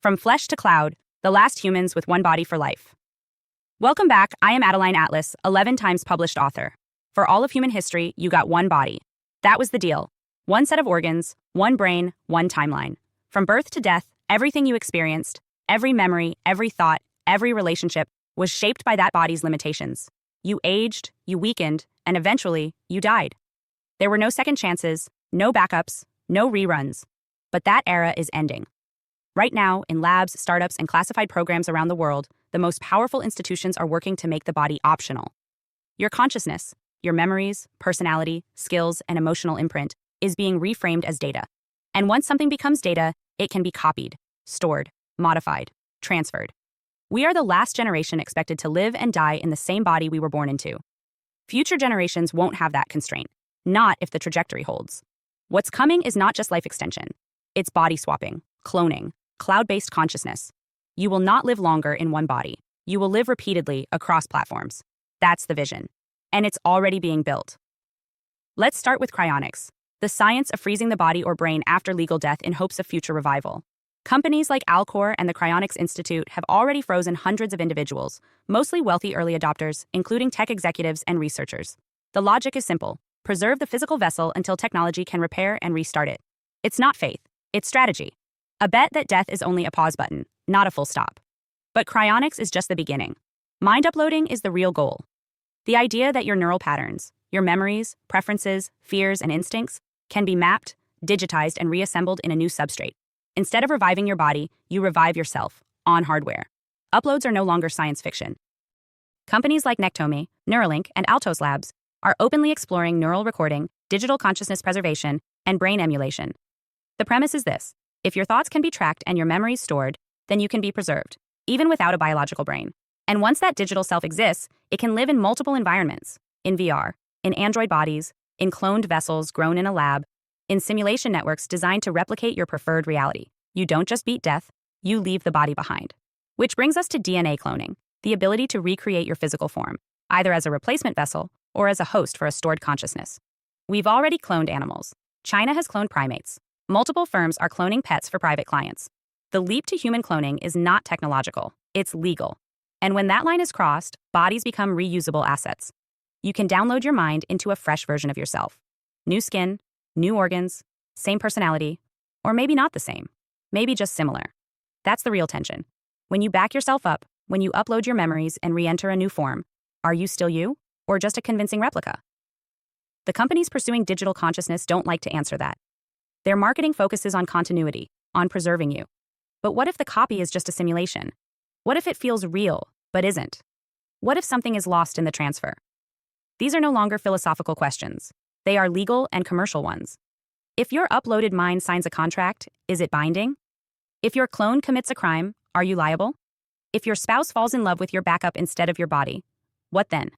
From flesh to cloud, the last humans with one body for life. Welcome back. I am Adeline Atlas, 11 times published author. For all of human history, you got one body. That was the deal. One set of organs, one brain, one timeline. From birth to death, everything you experienced, every memory, every thought, every relationship was shaped by that body's limitations. You aged, you weakened, and eventually, you died. There were no second chances, no backups, no reruns. But that era is ending. Right now, in labs, startups, and classified programs around the world, the most powerful institutions are working to make the body optional. Your consciousness, your memories, personality, skills, and emotional imprint is being reframed as data. And once something becomes data, it can be copied, stored, modified, transferred. We are the last generation expected to live and die in the same body we were born into. Future generations won't have that constraint, not if the trajectory holds. What's coming is not just life extension. It's body swapping, cloning, cloud-based consciousness. You will not live longer in one body. You will live repeatedly across platforms. That's the vision. And it's already being built. Let's start with cryonics, the science of freezing the body or brain after legal death in hopes of future revival. Companies like Alcor and the Cryonics Institute have already frozen hundreds of individuals, mostly wealthy early adopters, including tech executives and researchers. The logic is simple. Preserve the physical vessel until technology can repair and restart it. It's not faith, it's strategy. A bet that death is only a pause button, not a full stop. But cryonics is just the beginning. Mind uploading is the real goal. The idea that your neural patterns, your memories, preferences, fears, and instincts can be mapped, digitized, and reassembled in a new substrate. Instead of reviving your body, you revive yourself, on hardware. Uploads are no longer science fiction. Companies like Nectomy, Neuralink, and Altos Labs are openly exploring neural recording, digital consciousness preservation, and brain emulation. The premise is this: if your thoughts can be tracked and your memories stored, then you can be preserved, even without a biological brain. And once that digital self exists, it can live in multiple environments: in VR, in android bodies, in cloned vessels grown in a lab, in simulation networks designed to replicate your preferred reality. You don't just beat death, you leave the body behind. Which brings us to DNA cloning, the ability to recreate your physical form, either as a replacement vessel or as a host for a stored consciousness. We've already cloned animals. China has cloned primates. Multiple firms are cloning pets for private clients. The leap to human cloning is not technological, it's legal. And when that line is crossed, bodies become reusable assets. You can download your mind into a fresh version of yourself. New skin, new organs, same personality, or maybe not the same, maybe just similar. That's the real tension. When you back yourself up, when you upload your memories and re-enter a new form, are you still you, or just a convincing replica? The companies pursuing digital consciousness don't like to answer that. Their marketing focuses on continuity, on preserving you. But what if the copy is just a simulation? What if it feels real, but isn't? What if something is lost in the transfer? These are no longer philosophical questions. They are legal and commercial ones. If your uploaded mind signs a contract, is it binding? If your clone commits a crime, are you liable? If your spouse falls in love with your backup instead of your body, what then?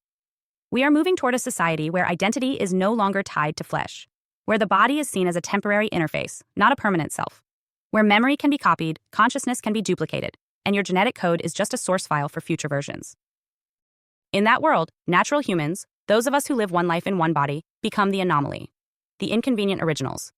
We are moving toward a society where identity is no longer tied to flesh, where the body is seen as a temporary interface, not a permanent self, where memory can be copied, consciousness can be duplicated, and your genetic code is just a source file for future versions. In that world, natural humans, those of us who live one life in one body, become the anomaly, the inconvenient originals.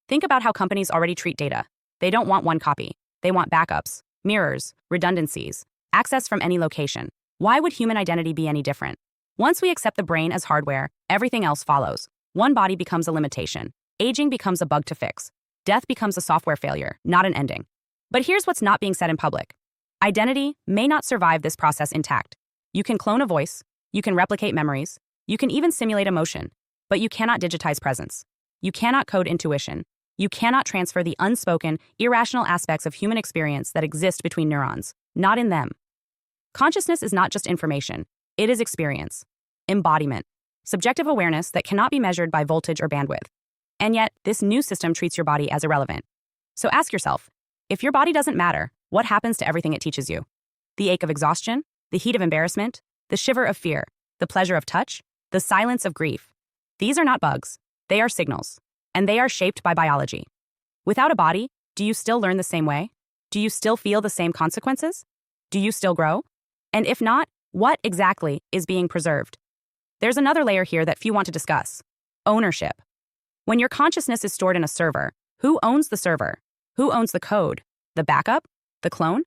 Think about how companies already treat data. They don't want one copy. They want backups, mirrors, redundancies, access from any location. Why would human identity be any different? Once we accept the brain as hardware, everything else follows. One body becomes a limitation. Aging becomes a bug to fix. Death becomes a software failure, not an ending. But here's what's not being said in public. Identity may not survive this process intact. You can clone a voice, you can replicate memories, you can even simulate emotion, but you cannot digitize presence. You cannot code intuition. You cannot transfer the unspoken, irrational aspects of human experience that exist between neurons, not in them. Consciousness is not just information. It is experience, embodiment, subjective awareness that cannot be measured by voltage or bandwidth. And yet, this new system treats your body as irrelevant. So ask yourself, if your body doesn't matter, what happens to everything it teaches you? The ache of exhaustion, the heat of embarrassment, the shiver of fear, the pleasure of touch, the silence of grief. These are not bugs. They are signals. And they are shaped by biology. Without a body, do you still learn the same way? Do you still feel the same consequences? Do you still grow? And if not, what exactly is being preserved? There's another layer here that few want to discuss: ownership. When your consciousness is stored in a server, who owns the server? Who owns the code? The backup? The clone?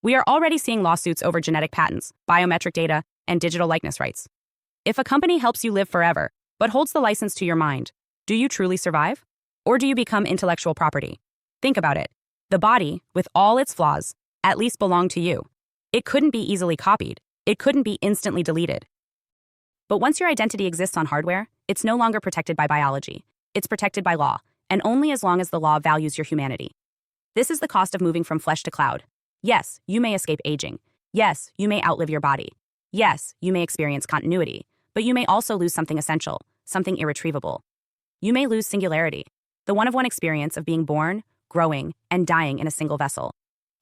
We are already seeing lawsuits over genetic patents, biometric data, and digital likeness rights. If a company helps you live forever, but holds the license to your mind, do you truly survive? Or do you become intellectual property? Think about it. The body, with all its flaws, at least belonged to you. It couldn't be easily copied. It couldn't be instantly deleted. But once your identity exists on hardware, it's no longer protected by biology. It's protected by law, and only as long as the law values your humanity. This is the cost of moving from flesh to cloud. Yes, you may escape aging. Yes, you may outlive your body. Yes, you may experience continuity, but you may also lose something essential, something irretrievable. You may lose singularity, the one-of-one experience of being born, growing, and dying in a single vessel,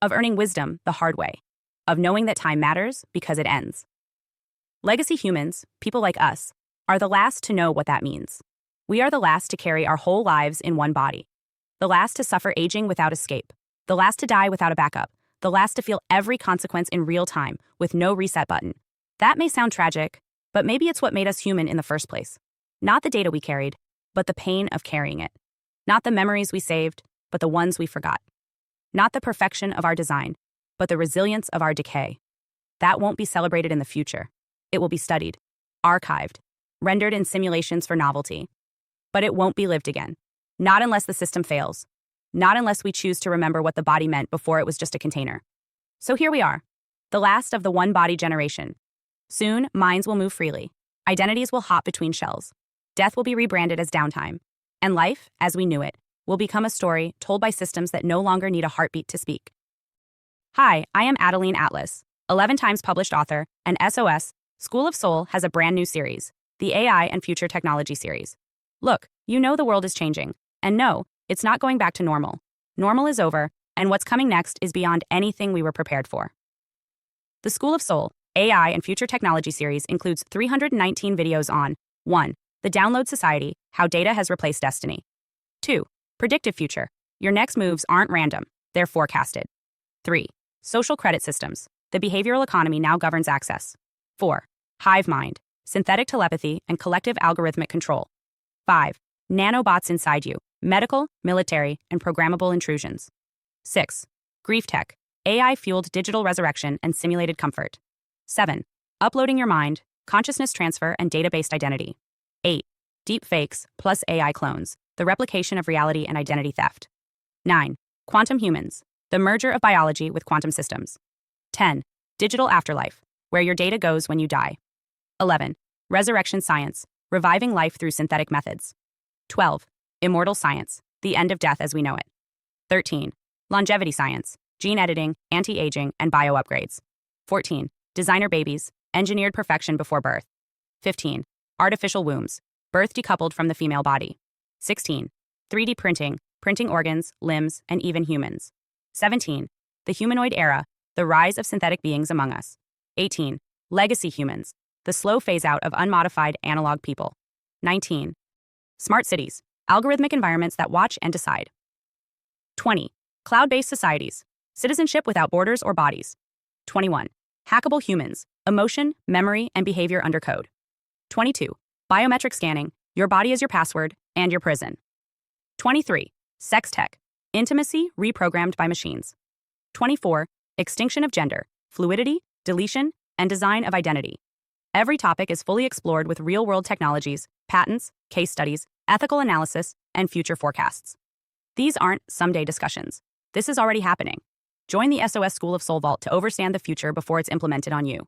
of earning wisdom the hard way, of knowing that time matters because it ends. Legacy humans, people like us, are the last to know what that means. We are the last to carry our whole lives in one body, the last to suffer aging without escape, the last to die without a backup, the last to feel every consequence in real time with no reset button. That may sound tragic, but maybe it's what made us human in the first place. Not the data we carried, but the pain of carrying it. Not the memories we saved, but the ones we forgot. Not the perfection of our design, but the resilience of our decay. That won't be celebrated in the future. It will be studied, archived, rendered in simulations for novelty. But it won't be lived again. Not unless the system fails. Not unless we choose to remember what the body meant before it was just a container. So here we are, the last of the one-body generation. Soon, minds will move freely. Identities will hop between shells. Death will be rebranded as downtime. And life, as we knew it, will become a story told by systems that no longer need a heartbeat to speak. Hi, I am Adeline Atlas, 11 times published author, and SOS, School of Soul has a brand new series, the AI and Future Technology series. Look, you know the world is changing. And no, it's not going back to normal. Normal is over, and what's coming next is beyond anything we were prepared for. The School of Soul, AI and Future Technology series includes 319 videos on 1. The Download Society, How Data Has Replaced Destiny. 2. Predictive Future. Your next moves aren't random, they're forecasted. 3. Social Credit Systems. The behavioral economy now governs access. 4. Hive Mind. Synthetic telepathy and collective algorithmic control. 5. Nanobots inside you. Medical, military, and programmable intrusions. 6. Grief Tech. AI-fueled digital resurrection and simulated comfort. 7. Uploading your mind, consciousness transfer, and data-based identity. 8. Deep fakes plus AI clones, the replication of reality and identity theft. 9. Quantum humans, the merger of biology with quantum systems. 10. Digital afterlife, where your data goes when you die. 11. Resurrection science, reviving life through synthetic methods. 12. Immortal science, the end of death as we know it. 13. Longevity science, gene editing, anti-aging, and bio-upgrades. 14. Designer babies, engineered perfection before birth. 15. Artificial wombs, birth decoupled from the female body. 16. 3D printing, printing organs, limbs, and even humans. 17. The humanoid era, the rise of synthetic beings among us. 18. Legacy humans, the slow phase-out of unmodified analog people. 19. Smart cities, algorithmic environments that watch and decide. 20. Cloud-based societies, citizenship without borders or bodies. 21. Hackable humans, emotion, memory, and behavior under code. 22. Biometric scanning, your body is your password and your prison. 23. Sex tech, intimacy reprogrammed by machines. 24. Extinction of gender, fluidity, deletion, and design of identity. Every topic is fully explored with real-world technologies, patents, case studies, ethical analysis, and future forecasts. These aren't someday discussions. This is already happening. Join the SOS School of Soul Vault to understand the future before it's implemented on you.